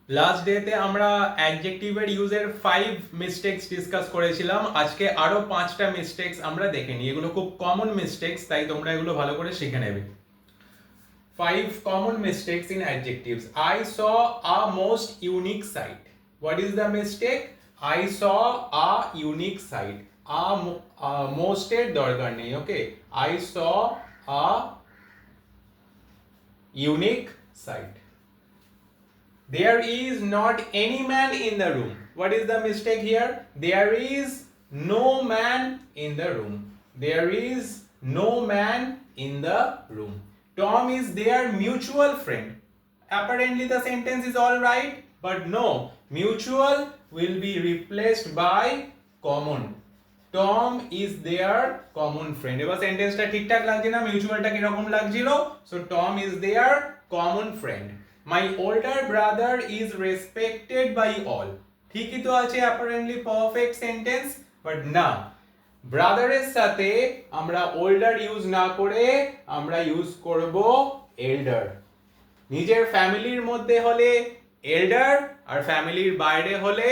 Last ডেতে আমরা অ্যাডজেক্টিভের ইউজের 5 মিস্টেক্স ডিসকাস করেছিলাম। আজকে আরো 5টা মিস্টেক্স আমরা দেখে নিই। এগুলো খুব কমন মিস্টেক্স, তাই তোমরা এগুলো ভালো করে শিখে নেবে। 5 common mistakes in adjectives. I saw a most unique sight. What is the mistake? I saw a unique sight. Most এর দরকার নেই, ওকে? I saw a unique sight. There is not any man in the room. What is the mistake here? There is no man in the room. There is no man in the room. Tom is their mutual friend. Apparently the sentence is all right, but no. Mutual will be replaced by common. Tom is their common friend. এবার সেন্টেন্সটা ঠিকঠাক লাগছে না? মিউচুয়ালটা কিরকম লাগছিল? So Tom is their common friend. My older brother is respected by all. ঠিকই তো আছে, apparently perfect sentence, but না, ব্রাদারের সাথে আমরা older ইউজ না করে আমরা ইউজ করব elder. নিজের ফ্যামিলির মধ্যে হলে elder আর ফ্যামিলির বাইরে হলে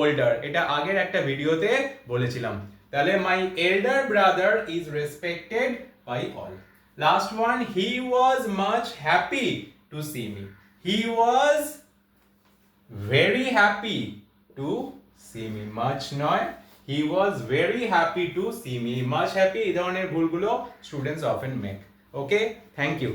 older. এটা আগের একটা ভিডিওতে বলেছিলাম। তাহলে my elder brother is respected by all. Last one, he was much happy to see me. He was very happy to see me. Much নয়, he was very happy to see me. Much happy এই ধরনের ভুলগুলো students often make. Okay, thank you.